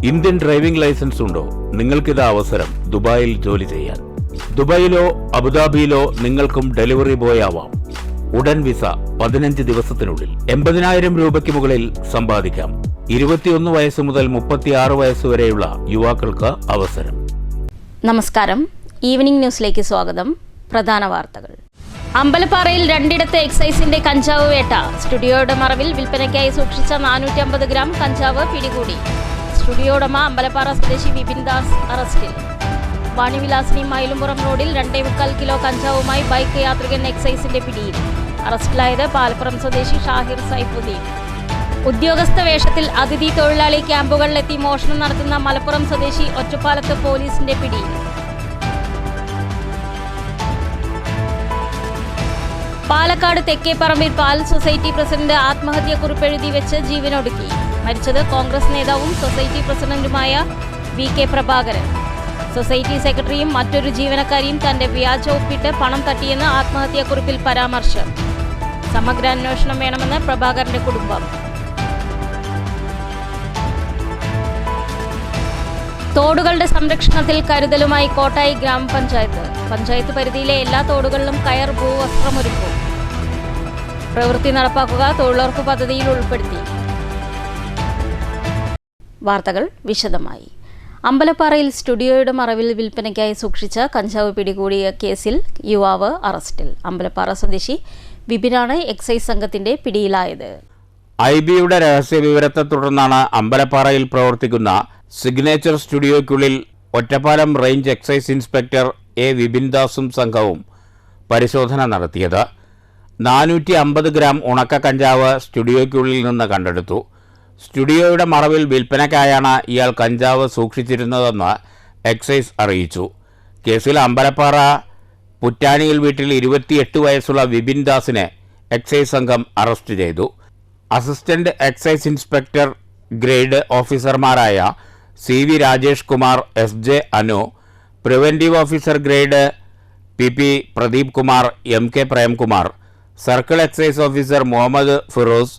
Indian driving licence ഉണ്ടോ? നിങ്ങൾക്കിത് അവസരം ദുബായിൽ ജോലി ചെയ്യാൻ. ദുബായിലോ അബുദാബിയിലോ നിങ്ങൾക്കും ഡെലിവറി ബോയ് ആവാം. ഉടൻ വിസ 15 ദിവസത്തിനുള്ളിൽ 80,000 രൂപയ്ക്ക് മുകളിൽ സമ്പാദിക്കാം. 21 വയസ്സ് മുതൽ 36 വയസ്സ് വരെയുള്ള യുവാക്കൾക്ക് അവസരം. നമസ്കാരം, ഈവനിംഗ് ന്യൂസിലേക്ക് സ്വാഗതം. പ്രധാന വാർത്തകൾ. അമ്പലപ്പാറയിൽ 2 ഇടത്ത് എക്സൈസിന്റെ കഞ്ചാവ് വേട്ട. സ്റ്റുഡിയോയുടെ മറവിൽ വിൽപ്പനയ്ക്കായി സൂക്ഷിച്ച 450 ഗ്രാം കഞ്ചാവ് പിടികൂടി. സ്റ്റുഡിയോ ഉടമ അമ്പലപ്പാറ സ്വദേശി വിപിൻ ദാസ് അറസ്റ്റിൽ. വാണിവിലാസിനി മയിലുംപുറം റോഡിൽ 2.25 കിലോ കഞ്ചാവുമായി ബൈക്ക് യാത്രികൻ എക്സൈസിന്റെ പിടിയിൽ. അറസ്റ്റിലായത് പാലപ്പുറം സ്വദേശി ഷാഹിർ സൈഫുദ്ദീൻ. ഉദ്യോഗസ്ഥ വേഷത്തിൽ അതിഥി തൊഴിലാളി ക്യാമ്പുകളിലെത്തി മോഷണം നടത്തുന്ന മലപ്പുറം സ്വദേശി ഒറ്റപ്പാലത്ത് പോലീസിന്റെ പിടിയിൽ. പാലക്കാട് തെക്കേപ്പറമ്പിൽ പാൽ സൊസൈറ്റി പ്രസിഡന്റ് ആത്മഹത്യക്കുറിപ്പെഴുതി വെച്ച് ജീവനൊടുക്കി. മരിച്ചത് കോൺഗ്രസ് നേതാവും സൊസൈറ്റി പ്രസിഡന്റുമായ VK പ്രഭാകരൻ. സൊസൈറ്റി സെക്രട്ടറിയും മറ്റൊരു ജീവനക്കാരിയും തന്റെ വ്യാജ ഒപ്പിട്ട് പണം തട്ടിയെന്ന് ആത്മഹത്യാക്കുറിപ്പിൽ പരാമർശം. സമഗ്ര അന്വേഷണം വേണമെന്ന് പ്രഭാകരന്റെ കുടുംബം. തോടുകളുടെ സംരക്ഷണത്തിൽ കരുതലുമായി കോട്ടായി ഗ്രാമപഞ്ചായത്ത്. പഞ്ചായത്ത് പരിധിയിലെ എല്ലാ തോടുകളിലും കയർ ഭൂവസ്ത്രമൊരുക്കും. പ്രവൃത്തി നടപ്പാക്കുക തൊഴിലുറപ്പ് പദ്ധതിയിൽ ഉൾപ്പെടുത്തി. വാർത്തകൾ വിശദമായി. അമ്പലപ്പാറയിൽ സ്റ്റുഡിയോയുടെ മറവിൽ വിൽപ്പനയ്ക്കായി സൂക്ഷിച്ച കഞ്ചാവ് പിടികൂടിയ കേസിൽ യുവാവ് അറസ്റ്റിൽ. അമ്പലപ്പാറ സ്വദേശി വിപിനാണ് എക്സൈസ് സംഘത്തിന്റെ പിടിയിലായത്. IBയുടെ രഹസ്യ വിവരത്തെ തുടർന്നാണ് അമ്പലപ്പാറയിൽ പ്രവർത്തിക്കുന്ന സിഗ്നേച്ചർ സ്റ്റുഡിയോയ്ക്കുള്ളിൽ Ottapalam range excise inspector Vipin ദാസും സംഘവും പരിശോധന നടത്തിയത്. 450 ഗ്രാം ഉണക്ക കഞ്ചാവ് സ്റ്റുഡിയോയ്ക്കുള്ളിൽ നിന്ന് കണ്ടെടുത്തു. സ്റ്റുഡിയോയുടെ മറവിൽ വിൽപ്പനയ്ക്കായാണ് ഇയാൾ കഞ്ചാവ് സൂക്ഷിച്ചിരുന്നതെന്ന് എക്സൈസ് അറിയിച്ചു. കേസിൽ അമ്പലപ്പാറ പുറ്റാനിയിൽ വീട്ടിൽ 28 വയസ്സുള്ള വിപിൻ ദാസിനെ എക്സൈസ് സംഘം അറസ്റ്റ് ചെയ്തു. അസിസ്റ്റന്റ് എക്സൈസ് ഇൻസ്പെക്ടർ ഗ്രേഡ് ഓഫീസർമാരായ CV Rajesh Kumar, SJ Anu, preventive officer grade PP Pradeep Kumar, MK Premkumar, circle excise officer Muhammad Firoz,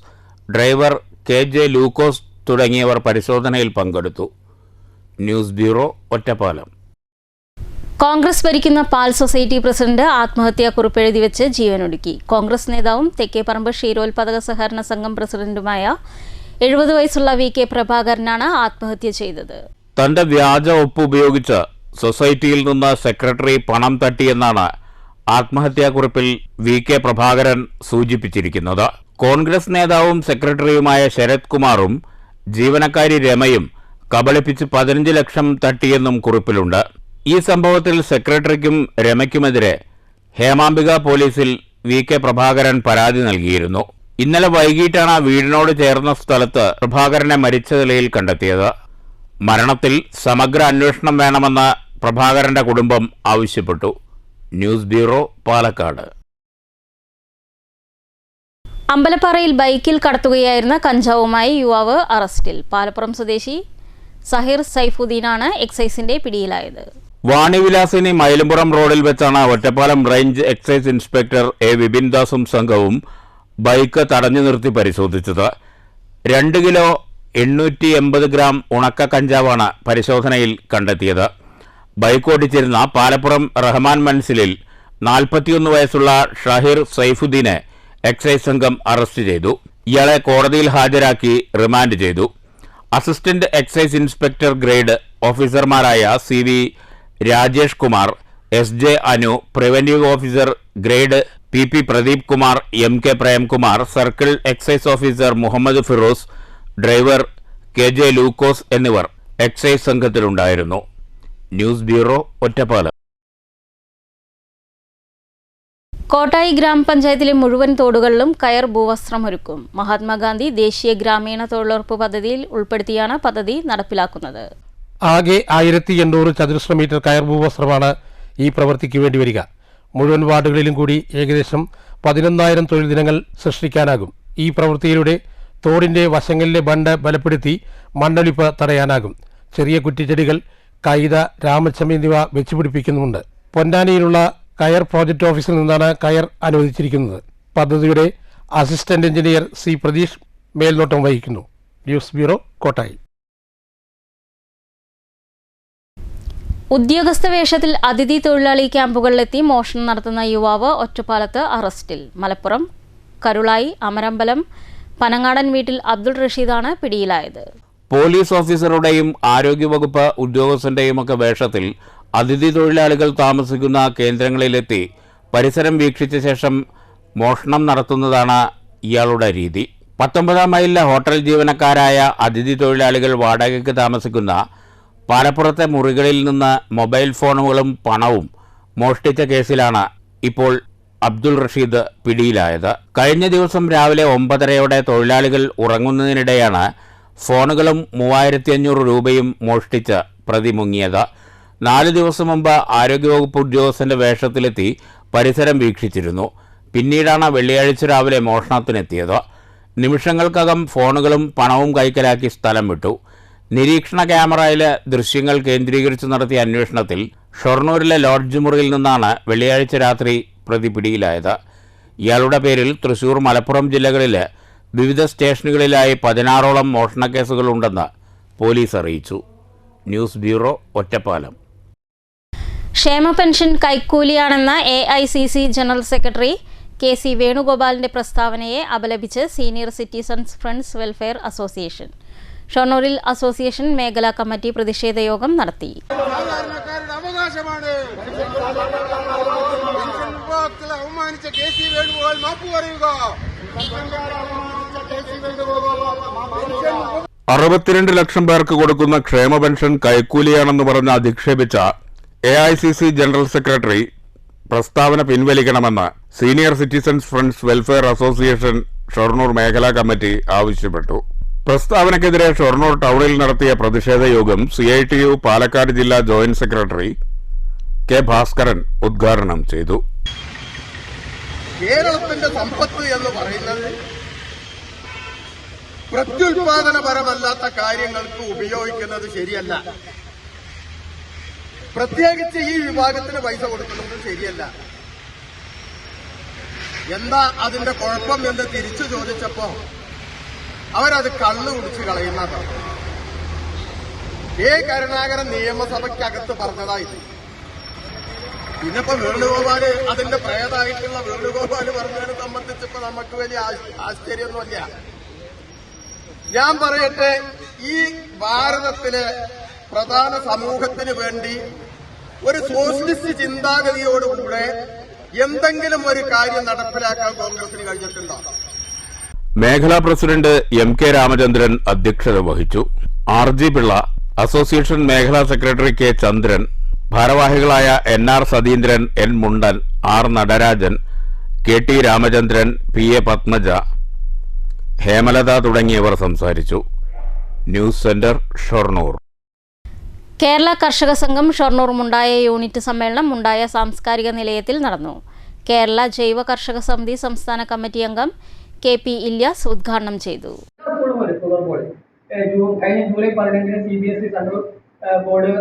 driver KJ Lukose തുടങ്ങിയവർ പരിശോധനയിൽ പങ്കെടുത്തു. News bureau, Ottapalam. കോൺഗ്രസ് ഭരിക്കുന്ന പാൽ സൊസൈറ്റി പ്രസിഡന്റ് ആത്മഹത്യാക്കുറിപ്പെഴുതി വെച്ച് ജീവനൊടുക്കി. കോൺഗ്രസ് നേതാവും തെക്കേപ്പറമ്പ് ക്ഷീരോത്പാദക സഹകരണ സംഘം പ്രസിഡന്റുമായ 70 വയസ്സുള്ള VK പ്രഭാകരനാണ് ആത്മഹത്യ ചെയ്തത്. തന്റെ വ്യാജ ഒപ്പ് ഉപയോഗിച്ച് സൊസൈറ്റിയിൽ നിന്ന് സെക്രട്ടറി പണം തട്ടിയെന്നാണ് ആത്മഹത്യാക്കുറിപ്പിൽ VK പ്രഭാകരൻ സൂചിപ്പിച്ചിരിക്കുന്നത്. കോൺഗ്രസ് നേതാവും സെക്രട്ടറിയുമായ ശരത് കുമാറും ജീവനക്കാരി രമയും കബളിപ്പിച്ച് 15 ലക്ഷം തട്ടിയെന്നും കുറിപ്പിലുണ്ട്. ഈ സംഭവത്തിൽ സെക്രട്ടറിക്കും രമയ്ക്കുമെതിരെ ഹേമാംബിക പോലീസിൽ VK പ്രഭാകരൻ പരാതി നൽകിയിരുന്നു. ഇന്നലെ വൈകിട്ടാണ് വീടിനോട് ചേർന്ന സ്ഥലത്ത് പ്രഭാകരനെ മരിച്ച നിലയിൽ കണ്ടെത്തിയത്. മരണത്തിൽ സമഗ്ര അന്വേഷണം വേണമെന്ന് പ്രഭാകരന്റെ കുടുംബം ആവശ്യപ്പെട്ടു. News bureau, Palakkad. അമ്പലപ്പാറയിൽ ബൈക്കിൽ കടത്തുകയായിരുന്ന കഞ്ചാവുമായി യുവാവ് അറസ്റ്റിൽ. പാലപ്പുറം സ്വദേശി ഷാഹിർ സൈഫുദ്ദീനാണ് എക്സൈസിന്റെ പിടിയിലായത്. വാണിവിലാസിനി മയിലുംപുറം റോഡിൽ വെച്ചാണ് Ottapalam range excise inspector Vipin ദാസും സംഘവും ബൈക്ക് തടഞ്ഞു നിർത്തി പരിശോധിച്ചത്. 2 കിലോ 880 ഗ്രാം ഉണക്ക കഞ്ചാവാണ് പരിശോധനയിൽ കണ്ടെത്തിയത്. ബൈക്ക് ഓടിച്ചിരുന്ന പാലപ്പുറം റഹ്മാൻ മൻസിലിൽ 41 വയസ്സുള്ള ഷാഹിർ സൈഫുദ്ദീനെ എക്സൈസ് സംഘം അറസ്റ്റ് ചെയ്തു. ഇയാളെ കോടതിയിൽ ഹാജരാക്കി റിമാൻഡ് ചെയ്തു. അസിസ്റ്റന്റ് എക്സൈസ് ഇൻസ്പെക്ടർ ഗ്രേഡ് ഓഫീസർമാരായ CV Rajesh Kumar, SJ Anu, preventive officer grade PP Pradeep Kumar, MK Premkumar, circle excise officer Muhammad Firoz, driver KJ Lukose എന്നിവർ എക്സൈസ് സംഘത്തിലുണ്ടായിരുന്നു. News bureau, Ottapalam. കോട്ടായി ഗ്രാമപഞ്ചായത്തിലെ മുഴുവൻ തോടുകളിലും കയർ ഭൂവസ്ത്രമൊരുക്കും. മഹാത്മാഗാന്ധി ദേശീയ ഗ്രാമീണ തൊഴിലുറപ്പ് പദ്ധതിയിൽ ഉൾപ്പെടുത്തിയാണ് പദ്ധതി നടപ്പിലാക്കുന്നത്. ആകെ 1800 ചതുരശ്ര മീറ്റർ കയർ ഭൂവസ്ത്രമാണ് ഈ പ്രവൃത്തിക്ക് വേണ്ടി വരിക. മുഴുവൻ വാർഡുകളിലും കൂടി ഏകദേശം 11,000 തൊഴിൽ ദിനങ്ങൾ സൃഷ്ടിക്കാനാകും. ഈ പ്രവൃത്തിയിലൂടെ തോടിന്റെ വശങ്ങളിലെ ബണ്ട് ബലപ്പെടുത്തി മണ്ണൊലിപ്പ് തടയാനാകും. ചെറിയ കുറ്റിച്ചെടികൾ, കൈത, രാമച്ചം എന്നിവ വെച്ചുപിടിപ്പിക്കുന്നുമുണ്ട്. പൊന്നാനിയിലുള്ള കയർ പ്രോജക്ട് ഓഫീസിൽ നിന്നാണ് കയർ അനുവദിച്ചിരിക്കുന്നത്. പദ്ധതിയുടെ അസിസ്റ്റന്റ് എഞ്ചിനീയർ C പ്രതീഷ് മേൽനോട്ടം വഹിക്കുന്നു. News bureau, Kottayi. ഉദ്യോഗസ്ഥ വേഷത്തിൽ അതിഥി തൊഴിലാളി ക്യാമ്പുകളിലെത്തി മോഷണം നടത്തുന്ന യുവാവ് ഒറ്റപ്പാലത്ത് അറസ്റ്റിൽ. മലപ്പുറം കരുളായി അമരമ്പലം പനങ്ങാടൻ വീട്ടിൽ അബ്ദുൾ റഷീദാണ് പിടിയിലായത്. പോലീസ് ഓഫീസറുടെയും ആരോഗ്യവകുപ്പ് ഉദ്യോഗസ്ഥന്റെയുമൊക്കെ വേഷത്തിൽ അതിഥി തൊഴിലാളികൾ താമസിക്കുന്ന കേന്ദ്രങ്ങളിലെത്തി പരിസരം വീക്ഷിച്ച ശേഷം മോഷണം നടത്തുന്നതാണ് ഇയാളുടെ രീതി. 19 മൈലിലെ ഹോട്ടൽ ജീവനക്കാരായ അതിഥി തൊഴിലാളികൾ വാടകയ്ക്ക് താമസിക്കുന്ന പാലപ്പുറത്തെ മുറികളിൽ നിന്ന് മൊബൈൽ ഫോണുകളും പണവും മോഷ്ടിച്ച കേസിലാണ് ഇപ്പോൾ അബ്ദുൾ റഷീദ് പിടിയിലായത്. കഴിഞ്ഞ ദിവസം രാവിലെ 9:30 തൊഴിലാളികൾ ഉറങ്ങുന്നതിനിടെയാണ് ഫോണുകളും 3500 രൂപയും മോഷ്ടിച്ച് പ്രതി മുങ്ങിയത്. 4 ദിവസം മുമ്പ് ആരോഗ്യവകുപ്പ് ഉദ്യോഗസ്ഥന്റെ വേഷത്തിലെത്തി പരിസരം വീക്ഷിച്ചിരുന്നു. പിന്നീടാണ് വെള്ളിയാഴ്ച രാവിലെ മോഷണത്തിനെത്തിയത്. നിമിഷങ്ങൾക്കകം ഫോണുകളും പണവും കൈക്കലാക്കി സ്ഥലം വിട്ടു. നിരീക്ഷണ ക്യാമറയിലെ ദൃശ്യങ്ങൾ കേന്ദ്രീകരിച്ച് നടത്തിയ അന്വേഷണത്തിൽ ഷൊർണൂരിലെ ലോഡ്ജ് മുറിയിൽ നിന്നാണ് വെള്ളിയാഴ്ച രാത്രി പ്രതി പിടിയിലായത്. ഇയാളുടെ പേരിൽ തൃശൂർ, മലപ്പുറം ജില്ലകളിലെ വിവിധ സ്റ്റേഷനുകളിലായി 16ഓളം മോഷണക്കേസുകളുണ്ടെന്ന് പോലീസ് അറിയിച്ചു. News bureau, Ottapalam. ക്ഷേമ പെൻഷൻ കൈക്കൂലിയാണെന്ന AICC ജനറൽ സെക്രട്ടറി KC വേണുഗോപാലിന്റെ പ്രസ്താവനയെ അപലപിച്ച് senior citizens friends welfare association ഷൊർണൂരിൽ അസോസിയേഷൻ മേഖലാ കമ്മിറ്റി പ്രതിഷേധ യോഗം നടത്തി. $62 ലക്ഷം പേർക്ക് കൊടുക്കുന്ന ക്ഷേമ പെൻഷൻ കൈക്കൂലിയാണെന്ന് പറഞ്ഞ് അധിക്ഷേപിച്ച AICC ജനറൽ സെക്രട്ടറി പ്രസ്താവന പിൻവലിക്കണമെന്ന് senior citizens friends welfare association Shoranur മേഖലാ കമ്മിറ്റി ആവശ്യപ്പെട്ടു. പ്രസ്താവനയ്ക്കെതിരെ ഷൊർണൂർ ടൗണിൽ നടത്തിയ പ്രതിഷേധ യോഗം CITU പാലക്കാട് ജില്ലാ ജോയിന്റ് സെക്രട്ടറി K. ഭാസ്കരൻ ഉദ്ഘാടനം ചെയ്തു. കേരളത്തിന്റെ സമ്പത്ത് എന്ന് പറയുന്നത് പ്രത്യുൽപാദനപരമല്ലാത്ത കാര്യങ്ങൾക്ക് ഉപയോഗിക്കുന്നത് ശരിയല്ല. പ്രത്യേകിച്ച് ഈ വിഭാഗത്തിന് പൈസ കൊടുക്കുന്നത് ശരിയല്ല. എന്താ അതിന്റെ കുഴപ്പം എന്ന് തിരിച്ചു ചോദിച്ചപ്പോ അവരത് കള്ളു കുടിച്ച് കളയുന്നതാണ്. കരുണാകരൻ നിയമസഭയ്ക്കകത്ത് പറഞ്ഞതായിട്ട് പിന്നിപ്പോ വേണുഗോപാല് അതിന്റെ പ്രേതായിട്ടുള്ള വേണുഗോപാല് പറഞ്ഞതിനെ സംബന്ധിച്ചിപ്പോ നമുക്ക് വലിയ ആശ്ചര്യമൊന്നുമില്ല. ഞാൻ പറയട്ടെ, ഈ ഭാരതത്തിലെ പ്രധാന സമൂഹത്തിന് വേണ്ടി ഒരു സോഷ്യലിസ്റ്റ് ചിന്താഗതിയോടുകൂടെ എന്തെങ്കിലും ഒരു കാര്യം നടപ്പിലാക്കാൻ കോൺഗ്രസിന് കഴിഞ്ഞിട്ടുണ്ടോ? മേഖലാ പ്രസിഡന്റ് MK രാമചന്ദ്രൻ അധ്യക്ഷത വഹിച്ചു. RG പിള്ള, അസോസിയേഷൻ മേഖലാ സെക്രട്ടറി K. ചന്ദ്രൻ, ഭാരവാഹികളായ NR Satheendran, N. മുണ്ടൻ, R. Natarajan, KT Ramachandran, PA Padmaja, Hemalatha തുടങ്ങിയവർ സംസാരിച്ചു. News centre, Shoranur. കേരള കർഷക സംഘം ഷൊർണൂർ മുണ്ടായ യൂണിറ്റ് സമ്മേളനം മുണ്ടായ സാംസ്കാരിക നിലയത്തിൽ നടന്നു. കേരള ജൈവ കർഷക സമിതി സംസ്ഥാന കമ്മിറ്റി അംഗം KP ഇല്യാസ് ഉദ്ഘാടനം ചെയ്തു. കഴിഞ്ഞ ജൂലൈ 15 CBSE സെൻട്രൽ ബോർഡ്,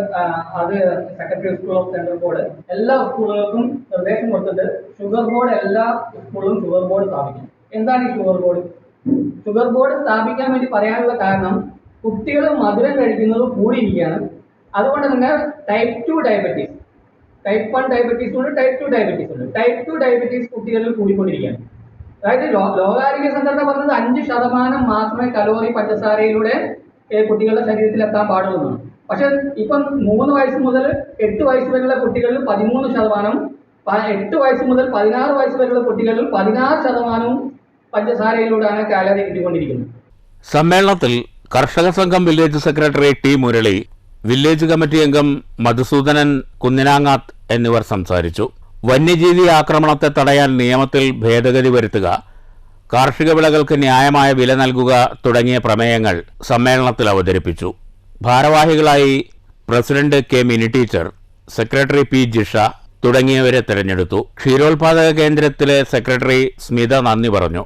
അത് secretary school of central board എല്ലാ സ്കൂളുകൾക്കും നിർദ്ദേശം കൊടുത്തിട്ട് ഷുഗർ ബോർഡ് എല്ലാ സ്കൂളിലും ഷുഗർ ബോർഡ് സ്ഥാപിക്കണം. എന്താണ് ഈ ഷുഗർ ബോർഡ്? ഷുഗർ ബോർഡ് സ്ഥാപിക്കാൻ വേണ്ടി പറയാനുള്ള കാരണം കുട്ടികൾ മധുരം കഴിക്കുന്നത് കൂടിയിരിക്കുകയാണ്. അതുകൊണ്ട് തന്നെ ടൈപ്പ് 2 ഡയബറ്റീസ്, ടൈപ്പ് 1 ഡയബറ്റീസ് ഉണ്ട്, ടൈപ്പ് 2 ഡയബറ്റീസ് ഉണ്ട്. ടൈപ്പ് 2 ഡയബറ്റീസ് കുട്ടികളിൽ കൂടിക്കൊണ്ടിരിക്കുകയാണ്. അതായത് ലോകാരോഗ്യ സംഘടന പറഞ്ഞത് 5% മാത്രമേ കലോറി പഞ്ചസാരയിലൂടെ കുട്ടികളുടെ ശരീരത്തിൽ എത്താൻ പാടുള്ളൂ. പക്ഷെ ഇപ്പം 3 വയസ്സ് മുതൽ 8 വയസ്സ് വരെയുള്ള കുട്ടികളിൽ 13%, 8 വയസ്സ് മുതൽ 16 വയസ്സ് വരെയുള്ള കുട്ടികളിൽ 16% പഞ്ചസാരയിലൂടെയാണ് കാലറി കിട്ടിക്കൊണ്ടിരിക്കുന്നത്. സമ്മേളനത്തിൽ കർഷക സംഘം village secretary T. Murali, village committee അംഗം മധുസൂദനൻ കുന്നിനാങ്ങാത്ത് എന്നിവർ സംസാരിച്ചു. വന്യജീവി ആക്രമണത്തെ തടയാൻ നിയമത്തിൽ ഭേദഗതി വരുത്തുക, കാർഷിക വിളകൾക്ക് ന്യായമായ വില നൽകുക തുടങ്ങിയ പ്രമേയങ്ങൾ സമ്മേളനത്തിൽ അവതരിപ്പിച്ചു. ഭാരവാഹികളായി president K. Mini teacher, secretary P. Jisha തുടങ്ങിയവരെ തെരഞ്ഞെടുത്തു. ക്ഷീരോത്പാദക കേന്ദ്രത്തിലെ സെക്രട്ടറി സ്മിത നന്ദി പറഞ്ഞു.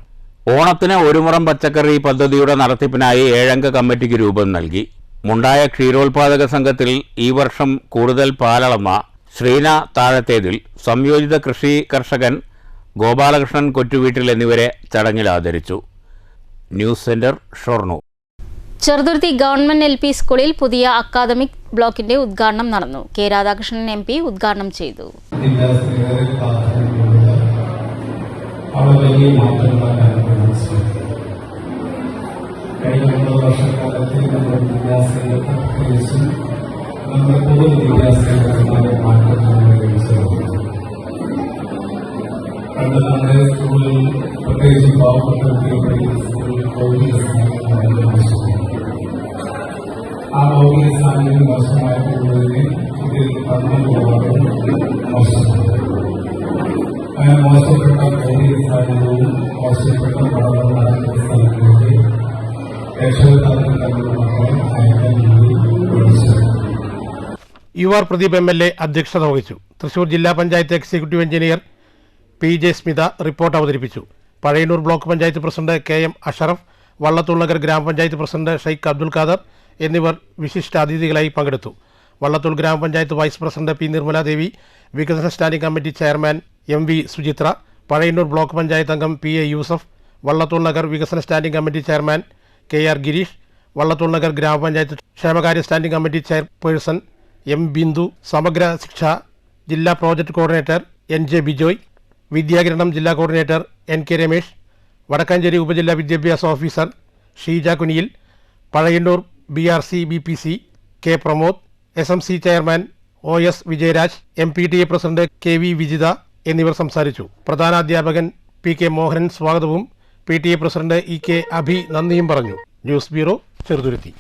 ഓണത്തിന് ഒരു മുറം പച്ചക്കറി പദ്ധതിയുടെ നടത്തിപ്പിനായി 7 അംഗ കമ്മിറ്റിക്ക് രൂപം നൽകി. മുണ്ടായ ക്ഷീരോത്പാദക സംഘത്തിൽ ഈ വർഷം കൂടുതൽ പാലളന്ന ശ്രീന താഴത്തേതിൽ, സംയോജിത കൃഷി കർഷകൻ ഗോപാലകൃഷ്ണൻ കൊറ്റുവീട്ടിൽ എന്നിവരെ ചടങ്ങിൽ ആദരിച്ചു. News centre, Shoranur. Cheruthuruthy government LP സ്കൂളിൽ പുതിയ അക്കാദമിക് ബ്ലോക്കിന്റെ ഉദ്ഘാടനം നടന്നു. കെ രാധാകൃഷ്ണൻ MP ഉദ്ഘാടനം ചെയ്തു. സ്കൂളിൽ പ്രത്യേകിച്ച് ആ ഭൗതിക സാഹചര്യം മോശമായിട്ടുള്ളതിനെ ഇതിൽ പറഞ്ഞു പോകാറും മോശമാണ്. അങ്ങനെ മോശപ്പെട്ട ഭൗതിക സാഹചര്യവും മോശപ്പെട്ട പഠനം നടക്കുന്ന സ്ഥലങ്ങളിലേക്ക് രക്ഷകർത്താക്കൾ തമ്മിലുള്ള മക്കളെ അയക്കാൻ വേണ്ടി പഠിച്ചു. UR പ്രദീപ് MLA അധ്യക്ഷത വഹിച്ചു. തൃശൂർ ജില്ലാ panchayat executive engineer PJ Smitha report അവതരിപ്പിച്ചു. Pazhayannur block panchayat president KM Ashraf, Vallathol Nagar ഗ്രാമപഞ്ചായത്ത് പ്രസിഡന്റ് ഷെയ്ഖ് അബ്ദുൽ ഖാദർ എന്നിവർ വിശിഷ്ടാതിഥികളായി പങ്കെടുത്തു. വള്ളത്തോൾ ഗ്രാമപഞ്ചായത്ത് വൈസ് പ്രസിഡന്റ് P നിർമ്മലാദേവി, വികസന standing committee chairman MV Suchitra, Pazhayannur block panchayat അംഗം PA യൂസഫ്, വള്ളത്തോൾ നഗർ വികസന standing committee chairman KR Girish, Vallathol Nagar ഗ്രാമപഞ്ചായത്ത് ക്ഷേമകാര്യ standing committee chairperson M Bindu, സമഗ്ര ശിക്ഷ ജില്ലാ project coordinator NJ Bijoy, Vidyakiranam ജില്ലാ കോർഡിനേറ്റർ NK രമേഷ്, വടക്കാഞ്ചേരി ഉപജില്ലാ വിദ്യാഭ്യാസ officer Sheeja Kuniyil, Pazhayannur BRC BPC K Pramod, SMC chairman OS Vijayaraj, MPTA president KV Vijitha എന്നിവർ സംസാരിച്ചു. പ്രധാനാധ്യാപകൻ PK മോഹനൻ സ്വാഗതവും PTA പ്രസിഡന്റ് EK അഭി നന്ദിയും പറഞ്ഞു. News bureau, Cheruthuruthy.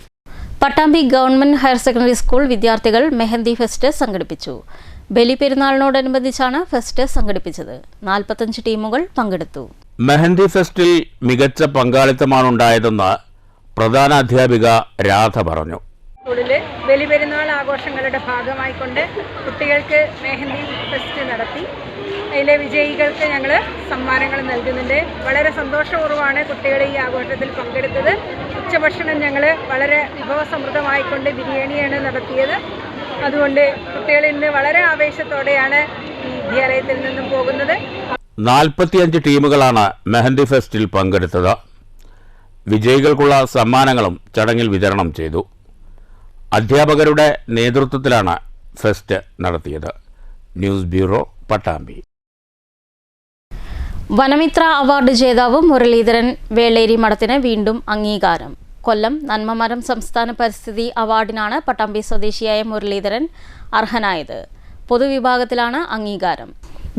Pattambi government higher secondary school വിദ്യാർത്ഥികൾ മെഹന്തി ഫെസ്റ്റ് സംഘടിപ്പിച്ചു. ബലിപെരുന്നാളിനോടനുബന്ധിച്ചാണ് ഫെസ്റ്റ് സംഘടിപ്പിച്ചത്. 45 ടീമുകൾ പങ്കെടുത്തു. മെഹന്തി ഫെസ്റ്റിൽ മികച്ച പങ്കാളിത്തമാണുണ്ടായതെന്ന് പ്രധാന അധ്യാപിക രാധ പറഞ്ഞു. സ്കൂളില് ബലിപെരുന്നാൾ ആഘോഷങ്ങളുടെ ഭാഗമായിക്കൊണ്ട് കുട്ടികൾക്ക് മെഹന്തി ഫെസ്റ്റ് നടത്തി. അതിലെ വിജയികൾക്ക് ഞങ്ങൾ സമ്മാനങ്ങൾ നൽകുന്നുണ്ട്. വളരെ സന്തോഷപൂർവ്വമാണ് കുട്ടികൾ ഈ ആഘോഷത്തിൽ പങ്കെടുത്തത്. ഉച്ചഭക്ഷണം ഞങ്ങൾ വളരെ വിഭവസമൃദ്ധമായിക്കൊണ്ട് ബിരിയാണിയാണ് നടത്തിയത്. അതുകൊണ്ട് കുട്ടികൾ ഇന്ന് വളരെ ആവേശത്തോടെയാണ് ഈ വിദ്യാലയത്തിൽ നിന്നും പോകുന്നത്. 45 ടീമുകളാണ് മെഹന്തി ഫെസ്റ്റിൽ പങ്കെടുത്തത്. വിജയികൾക്കുള്ള സമ്മാനങ്ങളും ചടങ്ങിൽ വിതരണം ചെയ്തു. അധ്യാപകരുടെ നേതൃത്വത്തിലാണ് ഫെസ്റ്റ് നടത്തിയത്. News bureau, Pattambi. Vanamitra award ജേതാവ് മുരളീധരൻ വേളേരി മഠത്തിന് വീണ്ടും അംഗീകാരം. കൊല്ലം നന്മമരം സംസ്ഥാന പരിസ്ഥിതി അവാർഡിനാണ് പട്ടാമ്പി സ്വദേശിയായ മുരളീധരൻ അർഹനായത്. പൊതുവിഭാഗത്തിലാണ് അംഗീകാരം.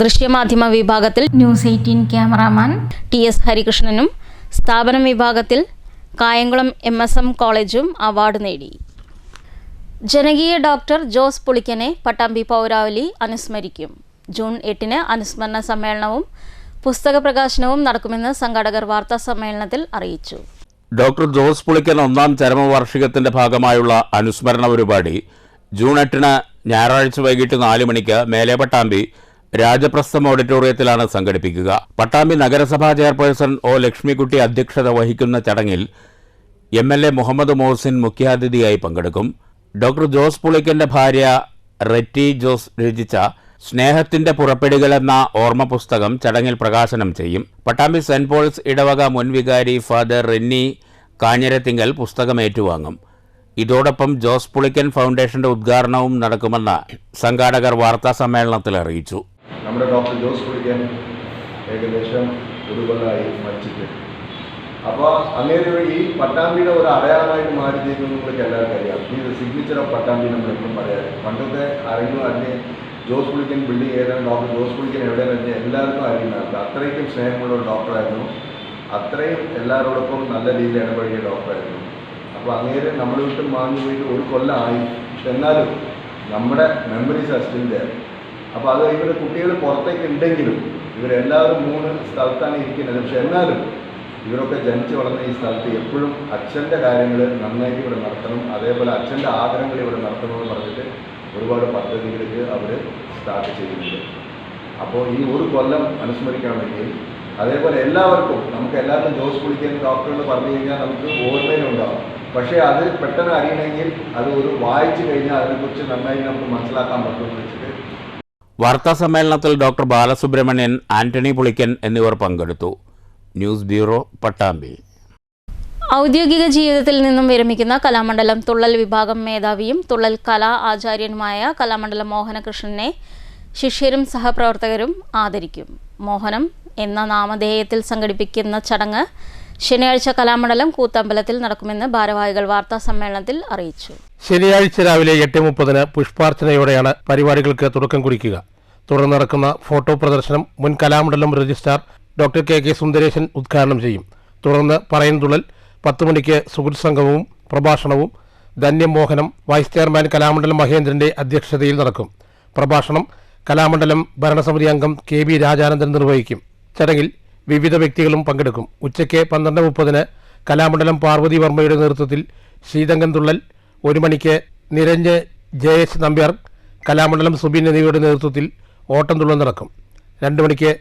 ദൃശ്യമാധ്യമ വിഭാഗത്തിൽ ന്യൂസ് 18 ക്യാമറാമാൻ TS ഹരികൃഷ്ണനും സ്ഥാപനം വിഭാഗത്തിൽ കായംകുളം MSM കോളേജും അവാർഡ് നേടി. ജനകീയ ഡോക്ടർ ജോസ് പുളിക്കനെ പട്ടാമ്പി പൗരാവലി അനുസ്മരിക്കും. ജൂൺ 8 അനുസ്മരണ സമ്മേളനവും പുസ്തക പ്രകാശനവും നടക്കുമെന്ന് സംഘാടകർ വാർത്താ സമ്മേളനത്തിൽ അറിയിച്ചു. ഡോക്ടർ ജോസ് പുളിക്കൻ 1ാം ചരമവാർഷികത്തിന്റെ ഭാഗമായുള്ള അനുസ്മരണ പരിപാടി ജൂൺ 8 ഞായറാഴ്ച വൈകിട്ട് 4 മണിക്ക് മേലെ പട്ടാമ്പി രാജപ്രസ്ഥം ഓഡിറ്റോറിയത്തിലാണ് സംഘടിപ്പിക്കുക. പട്ടാമ്പി നഗരസഭാ ചെയർപേഴ്സൺ O ലക്ഷ്മിക്കുട്ടി അധ്യക്ഷത വഹിക്കുന്ന ചടങ്ങിൽ MLA മുഹമ്മദ് മോഹസിൻ മുഖ്യാതിഥിയായി പങ്കെടുക്കും. ഡോക്ടർ ജോസ് പുളിക്കന്റെ ഭാര്യ റെറ്റി ജോസ് രചിച്ച സ്നേഹത്തിന്റെ പുറപ്പെടുകൾ എന്ന ഓർമ്മ പുസ്തകം ചടങ്ങിൽ പ്രകാശനം ചെയ്യും. പട്ടാമ്പി സെന്റ് പോൾസ് ഇടവക മുൻ വികാരി ഫാദർ റെന്നി കാഞ്ഞിരത്തിങ്കൽ പുസ്തകം ഏറ്റുവാങ്ങും. ഇതോടൊപ്പം ജോസ് പുളിക്കൻ ഫൗണ്ടേഷന്റെ ഉദ്ഘാടനവും നടക്കുമെന്ന് സംഘാടകർ വാർത്താ സമ്മേളനത്തിൽ അറിയിച്ചു. നമ്മുടെ ഡോക്ടർ ജോസ് പുളിക്കൻ ഏകദേശം ഒരു കൊല്ലമായി മരിച്ചിട്ട്. അപ്പോൾ അങ്ങനെ ഈ പട്ടാമ്പിയുടെ ഒരു അടയാളമായിട്ട് മാറി തീരുന്നത് നിങ്ങൾക്ക് എല്ലാവർക്കും അറിയാം. ഈ സിഗ്നേച്ചർ ഓഫ് പട്ടാമ്പി നമ്മളെപ്പോഴും പറയാറ്. പണ്ടത്തെ ആരെങ്കിലും അറിഞ്ഞ് ജോസ് പുളിക്കൻ ബിൽഡിംഗ് ഏതാണ്, ഡോക്ടർ ജോസ് പുളിക്കൻ എവിടെയെന്ന് വെച്ചാൽ എല്ലാവർക്കും അറിയുന്നതാണ്. അത്രയ്ക്കും സ്നേഹമുള്ള ഒരു ഡോക്ടറായിരുന്നു. അത്രയും എല്ലാവരോടൊപ്പം നല്ല രീതിയിൽ ഇടപഴകിയ ഡോക്ടറായിരുന്നു. അപ്പോൾ അങ്ങേര് നമ്മൾ വിട്ടും വാങ്ങി പോയിട്ട് ഒരു കൊല്ലമായി. എന്നാലും നമ്മുടെ മെമ്മറീസ് ആർ സ്റ്റിൽ ദേർ. അപ്പോൾ അത് ഇവർ കുട്ടികൾ പുറത്തേക്ക് ഉണ്ടെങ്കിലും ഇവരെല്ലാവരും 3 സ്ഥലത്താണ് ഇരിക്കുന്നത്. പക്ഷെ എന്നാലും ഇവരൊക്കെ ജനിച്ച് വളർന്ന ഈ സ്ഥലത്ത് എപ്പോഴും അച്ഛൻ്റെ കാര്യങ്ങൾ നന്നായിട്ട് ഇവിടെ നടത്തണം, അതേപോലെ അച്ഛൻ്റെ ആഗ്രഹങ്ങൾ ഇവിടെ നടത്തണമെന്ന് പറഞ്ഞിട്ട് ഒരുപാട് പദ്ധതികൾക്ക് അവർ സ്റ്റാർട്ട് ചെയ്യുന്നുണ്ട്. അപ്പോൾ ഈ ഒരു കൊല്ലം അനുസ്മരിക്കാൻ വേണ്ടി അതേപോലെ എല്ലാവർക്കും നമുക്ക് എല്ലാവർക്കും ജോസ് പുളിക്കൻ ഡോക്ടർ എന്ന് പറഞ്ഞു കഴിഞ്ഞാൽ നമുക്ക് ഓർമ്മയിലുണ്ടാവും. പക്ഷേ അത് പെട്ടെന്ന് അറിയണമെങ്കിൽ അത് ഒരു വായിച്ചു കഴിഞ്ഞാൽ അതിനെക്കുറിച്ച് നന്നായി നമുക്ക് മനസ്സിലാക്കാൻ പറ്റുമെന്ന് വെച്ചിട്ട് വാർത്താ സമ്മേളനത്തിൽ ഡോക്ടർ ബാലസുബ്രഹ്മണ്യൻ, ആന്റണി പുളിക്കൻ എന്നിവർ പങ്കെടുത്തു. News bureau, Pattambi. ഔദ്യോഗിക ജീവിതത്തിൽ നിന്നും വിരമിക്കുന്ന കലാമണ്ഡലം തുള്ളൽ വിഭാഗം മേധാവിയും തുള്ളൽ കലാ ആചാര്യനുമായ കലാമണ്ഡലം മോഹനകൃഷ്ണനെ ശിഷ്യരും സഹപ്രവർത്തകരും ആദരിക്കും. മോഹനം എന്ന നാമധേയത്തിൽ സംഘടിപ്പിക്കുന്ന ചടങ്ങ് ശനിയാഴ്ച കലാമണ്ഡലം കൂത്തമ്പലത്തിൽ നടക്കുമെന്ന് ഭാരവാഹികൾ വാർത്താ സമ്മേളനത്തിൽ അറിയിച്ചു. ശനിയാഴ്ച രാവിലെ 8:30 പുഷ്പാർച്ചനയോടെയാണ് പരിപാടികൾക്ക് തുടക്കം കുറിക്കുക. തുടർന്ന് നടക്കുന്ന ഫോട്ടോ പ്രദർശനം മുൻ Kalamandalam registrar doctor K Sundaresan ഉദ്ഘാടനം ചെയ്യും. തുടർന്ന് പറയുംതുള്ളൽ 10 മണിക്ക് സുഹൃത്ത് സംഘവും പ്രഭാഷണവും ധന്യം മോഹനം വൈസ് ചെയർമാൻ കലാമണ്ഡലം മഹേന്ദ്രന്റെ അധ്യക്ഷതയിൽ നടക്കും. പ്രഭാഷണം കലാമണ്ഡലം ഭരണസമിതി അംഗം KB രാജാനന്ദൻ നിർവഹിക്കും. ചടങ്ങിൽ വിവിധ വ്യക്തികളും പങ്കെടുക്കും. ഉച്ചയ്ക്ക് 12:30 കലാമണ്ഡലം പാർവതി വർമ്മയുടെ നേതൃത്വത്തിൽ ശീതങ്കൻ തുള്ളൽ, 1 മണിക്ക് നിരഞ്ജ് JS നമ്പ്യാർ, കലാമണ്ഡലം സുബിൻ എന്നിവയുടെ നേതൃത്വത്തിൽ ഓട്ടംതുള്ളൽ നടക്കും. 2 മണിക്ക്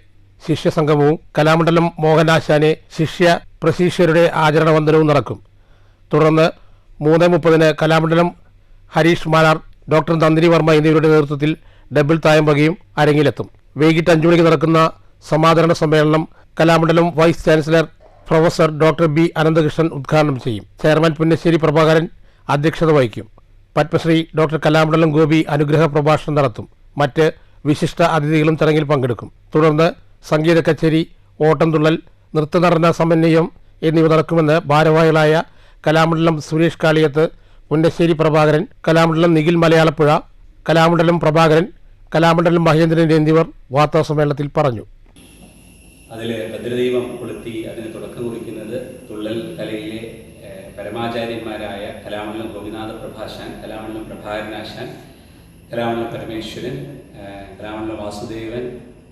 ശിഷ്യസംഗമവും കലാമണ്ഡലം മോഹനാശാനെ ശിഷ്യ പ്രശിഷ്യരുടെ ആചരണവന്ദനവും നടക്കും. തുടർന്ന് 3:30 കലാമണ്ഡലം ഹരീഷ് മാലാർ, ഡോക്ടർ നന്ദിനി വർമ്മ എന്നിവരുടെ നേതൃത്വത്തിൽ ഡബിൾ തായമ്പകയും അരങ്ങിലെത്തും. വൈകിട്ട് 5 മണിക്ക് നടക്കുന്ന സമാദരണ സമ്മേളനം Kalamandalam vice chancellor professor doctor B Ananthakrishnan ഉദ്ഘാടനം ചെയ്യും. ചെയർമാൻ പുന്നശ്ശേരി പ്രഭാകരൻ അധ്യക്ഷത വഹിക്കും. പത്മശ്രീ ഡോക്ടർ കലാമണ്ഡലം ഗോപി അനുഗ്രഹ പ്രഭാഷണം നടത്തും. മറ്റ് വിശിഷ്ട അതിഥികളും ചടങ്ങിൽ പങ്കെടുക്കും. തുടർന്ന് സംഗീത കച്ചേരി, ഓട്ടംതുള്ളൽ, നൃത്തനടന സമന്വയം എന്നിവ നടക്കുമെന്ന് ഭാരവാഹികളായ കലാമണ്ഡലം സുരേഷ് കാളിയത്ത്, പുന്നശ്ശേരി പ്രഭാകരൻ, കലാമണ്ഡലം നിഖിൽ മലയാളപ്പുഴ, കലാമണ്ഡലം പ്രഭാകരൻ, കലാമണ്ഡലം മഹേന്ദ്രൻ എന്നിവർ വാർത്താസമ്മേളനത്തിൽ പറഞ്ഞു. അതിൽ ഭദ്രദൈവം കൊളുത്തി അതിന് തുടക്കം കുറിക്കുന്നത് തുള്ളൽ കലയിലെ പരമാചാര്യന്മാരായ കലാമണ്ഡലം ഗോപിനാഥ പ്രഭാശാൻ, കലാമണ്ഡലം പ്രഭാകരനാശാൻ, കലാമണ്ഡലം പരമേശ്വരൻ, കലാമണ്ഡലം വാസുദേവൻ,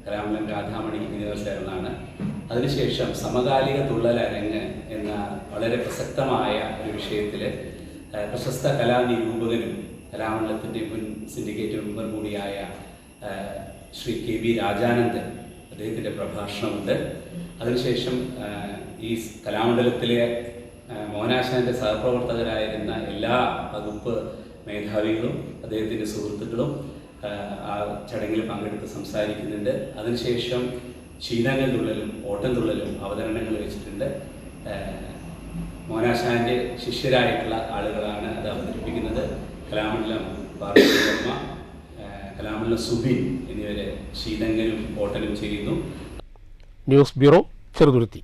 കലാമണ്ഡലം രാധാമണി എന്നിവർ ചേർന്നാണ്. അതിനുശേഷം സമകാലിക തുള്ളൽ അരങ്ങ് എന്ന വളരെ പ്രസക്തമായ ഒരു വിഷയത്തിൽ പ്രശസ്ത കലാനിരൂപകനും കലാമണ്ഡലത്തിൻ്റെ മുൻ സിൻഡിക്കേറ്റ് മെമ്പർ കൂടിയായ ശ്രീ KB രാജാനന്ദൻ, അദ്ദേഹത്തിൻ്റെ പ്രഭാഷണമുണ്ട്. അതിനുശേഷം ഈ കലാമണ്ഡലത്തിലെ മോഹനാശാൻ്റെ സഹപ്രവർത്തകരായിരുന്ന എല്ലാ വകുപ്പ് മേധാവികളും അദ്ദേഹത്തിൻ്റെ സുഹൃത്തുക്കളും ആ ചടങ്ങിൽ പങ്കെടുത്ത് സംസാരിക്കുന്നുണ്ട്. അതിനുശേഷം ശീതങ്കൻ തുള്ളലും ഓട്ടംതുള്ളലും അവതരണങ്ങൾ വെച്ചിട്ടുണ്ട്. മോഹനാശാൻ്റെ ശിഷ്യരായിട്ടുള്ള ആളുകളാണ് അത് അവതരിപ്പിക്കുന്നത്. കലാമണ്ഡലം പാർവതി വർമ്മ, കലാമണ്ഡലം സുബിൻ എന്നിവരെ ശീതങ്കനും ഓട്ടനും ചെയ്യുന്നു. News bureau, Cheruthuruthy.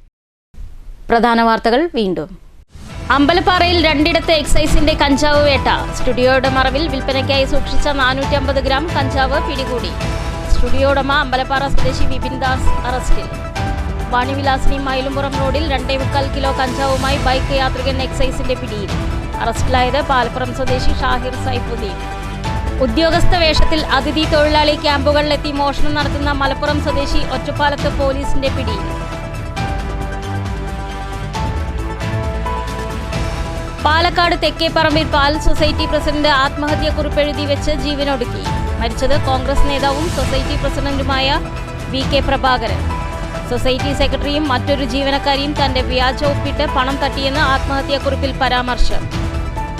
പ്രധാന വാർത്തകൾ വീണ്ടും. അമ്പലപ്പാറയിൽ 2 എക്സൈസിന്റെ കഞ്ചാവ് വേട്ട. സ്റ്റുഡിയോയുടെ മറവിൽ വിൽപ്പനയ്ക്കായി സൂക്ഷിച്ച 450 ഗ്രാം കഞ്ചാവ് പിടികൂടി. സ്റ്റുഡിയോ ഉടമ അമ്പലപ്പാറ സ്വദേശി വിപിൻ ദാസ് അറസ്റ്റിൽ. വാണിവിലാസിനി മയിലുംപുറം റോഡിൽ 2.25 കിലോ കഞ്ചാവുമായി ബൈക്ക് യാത്രികൻ എക്സൈസിന്റെ പിടിയിൽ. അറസ്റ്റിലായത് പാലപ്പുറം സ്വദേശി ഷാഹിർ സൈഫുദ്ദീൻ. ഉദ്യോഗസ്ഥ വേഷത്തിൽ അതിഥി തൊഴിലാളി ക്യാമ്പുകളിലെത്തി മോഷണം നടത്തുന്ന മലപ്പുറം സ്വദേശി ഒറ്റപ്പാലത്ത് പോലീസിന്റെ പിടിയിൽ. പാലക്കാട് തെക്കേപ്പറമ്പിൽ പാൽ സൊസൈറ്റി പ്രസിഡന്റ് ആത്മഹത്യാക്കുറിപ്പെഴുതി വെച്ച് ജീവനൊടുക്കി. മരിച്ചത് കോൺഗ്രസ് നേതാവും സൊസൈറ്റി പ്രസിഡന്റുമായ VK പ്രഭാകരൻ. സൊസൈറ്റി സെക്രട്ടറിയും മറ്റൊരു ജീവനക്കാരിയും തന്റെ വ്യാജ ഒപ്പിട്ട് പണം തട്ടിയെന്ന് ആത്മഹത്യാക്കുറിപ്പിൽ പരാമർശം.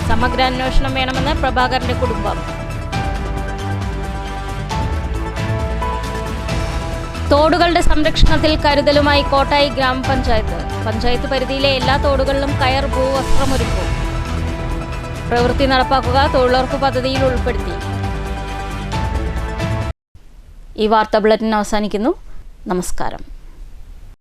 സമഗ്ര അന്വേഷണം വേണമെന്ന് പ്രഭാകരന്റെ കുടുംബം. തോടുകളുടെ സംരക്ഷണത്തിൽ കരുതലുമായി കോട്ടായി ഗ്രാമപഞ്ചായത്ത്. പഞ്ചായത്ത് പരിധിയിലെ എല്ലാ തോടുകളിലും കയർ ഭൂവസ്ത്രമൊരുക്കും. പ്രവൃത്തി നടപ്പാക്കുക തൊഴിലുറപ്പ് പദ്ധതിയിൽ ഉൾപ്പെടുത്തി. ഈ വാർത്താ ബുള്ളറ്റിൻ അവസാനിക്കുന്നു. നമസ്കാരം.